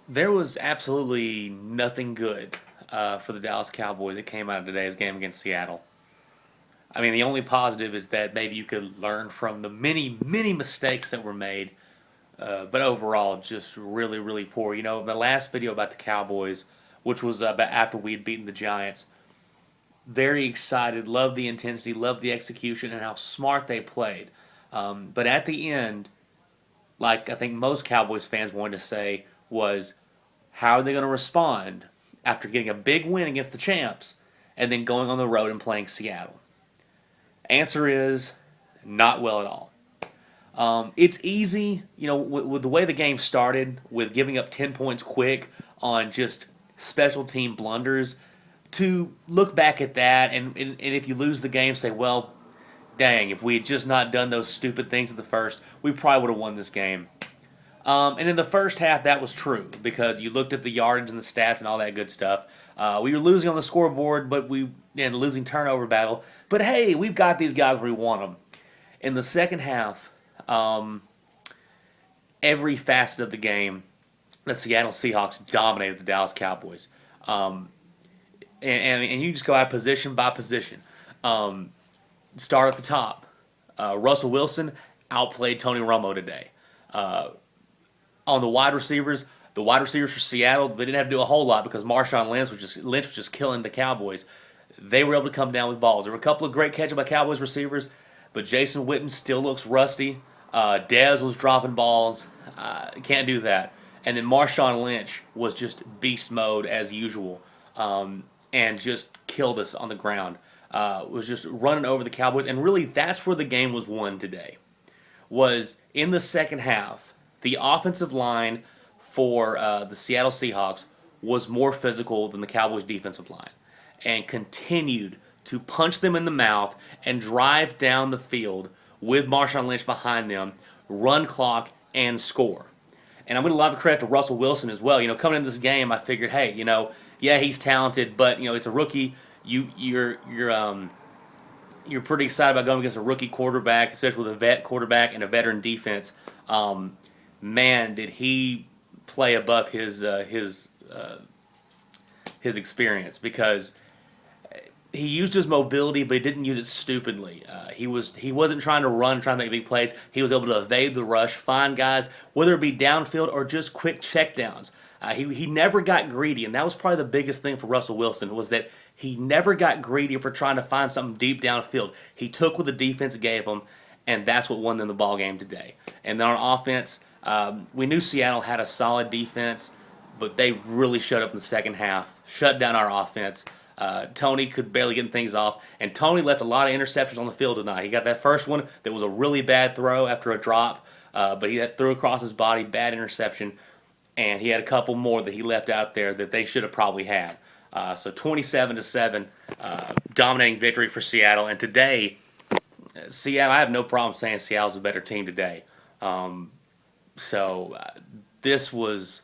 There was absolutely nothing good for the Dallas Cowboys that came out of today's game against Seattle. I mean, the only positive is that maybe you could learn from the many, many mistakes that were made, but overall, just really, really poor. You know, the last video about the Cowboys, which was about after we had beaten the Giants, very excited, loved the intensity, loved the execution, and how smart they played. But at the end, like I think most Cowboys fans wanted to say, was how are they going to respond after getting a big win against the champs and then going on the road and playing Seattle? Answer is not well at all. It's easy, you know, with the way the game started, with giving up 10 points quick on just special team blunders, to look back at that and if you lose the game, say, well, dang, if we had just not done those stupid things at the first, we probably would have won this game. And in the first half, that was true because you looked at the yardage and the stats and all that good stuff. We were losing on the scoreboard, but losing turnover battle. But hey, we've got these guys where we want them. In the second half, every facet of the game, the Seattle Seahawks dominated the Dallas Cowboys. And you just go out position by position. Start at the top. Russell Wilson outplayed Tony Romo today. On the wide receivers for Seattle, they didn't have to do a whole lot because Marshawn Lynch was just killing the Cowboys. They were able to come down with balls. There were a couple of great catches by Cowboys receivers, but Jason Witten still looks rusty. Dez was dropping balls. Can't do that. And then Marshawn Lynch was just beast mode as usual, and just killed us on the ground. Was just running over the Cowboys, and really that's where the game was won today. Was in the second half, the offensive line for the Seattle Seahawks was more physical than the Cowboys' defensive line, and continued to punch them in the mouth and drive down the field with Marshawn Lynch behind them, run clock, and score. And I'm going to give credit to Russell Wilson as well. You know, coming into this game, I figured, hey, you know, yeah, he's talented, but you know, it's a rookie. You're pretty excited about going against a rookie quarterback, especially with a vet quarterback and a veteran defense. Man, did he play above his experience, because he used his mobility, but he didn't use it stupidly. He wasn't trying to run, trying to make big plays. He was able to evade the rush, find guys, whether it be downfield or just quick checkdowns. He never got greedy, and that was probably the biggest thing for Russell Wilson, was that he never got greedy for trying to find something deep downfield. He took what the defense gave him, and that's what won them the ball game today. And then on offense, we knew Seattle had a solid defense, but they really showed up in the second half, shut down our offense. Tony could barely get things off, and Tony left a lot of interceptions on the field tonight. He got that first one that was a really bad throw after a drop, but he threw across his body, bad interception, and he had a couple more that he left out there that they should have probably had. So 27-7, dominating victory for Seattle. And today, Seattle, I have no problem saying Seattle's a better team today. This was,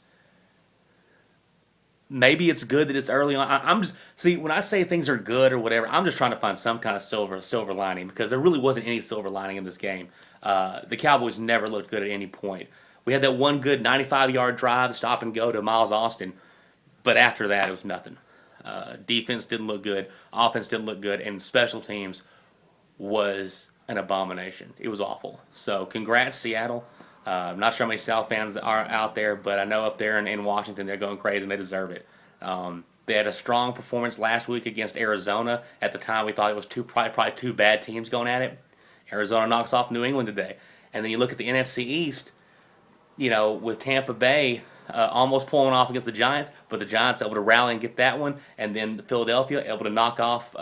maybe it's good that it's early on. I'm just, see, when I say things are good or whatever, I'm just trying to find some kind of silver lining, because there really wasn't any silver lining in this game. The Cowboys never looked good at any point. We had that one good 95-yard drive, stop and go to Miles Austin, but after that, it was nothing. Defense didn't look good, offense didn't look good, and special teams was an abomination. It was awful. So congrats, Seattle. I'm not sure how many South fans are out there, but I know up there in Washington they're going crazy and they deserve it. They had a strong performance last week against Arizona. At the time, we thought it was probably two bad teams going at it. Arizona knocks off New England today. And then you look at the NFC East, you know, with Tampa Bay almost pulling off against the Giants, but the Giants able to rally and get that one, and then Philadelphia able to knock off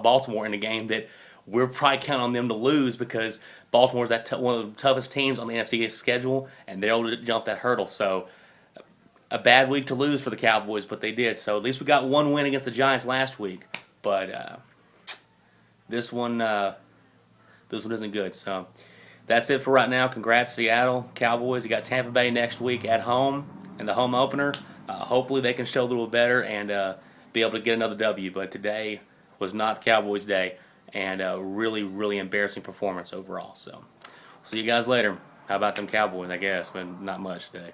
Baltimore in a game that we're probably counting on them to lose, because Baltimore's one of the toughest teams on the NFC East schedule, and they're able to jump that hurdle. So a bad week to lose for the Cowboys, but they did. So at least we got one win against the Giants last week, but this one isn't good. So that's it for right now. Congrats, Seattle Cowboys. You got Tampa Bay next week at home in the home opener. Hopefully they can show a little better and be able to get another W. But today was not the Cowboys' day, and a really, really embarrassing performance overall. So see you guys later. How about them Cowboys, I guess, but not much today.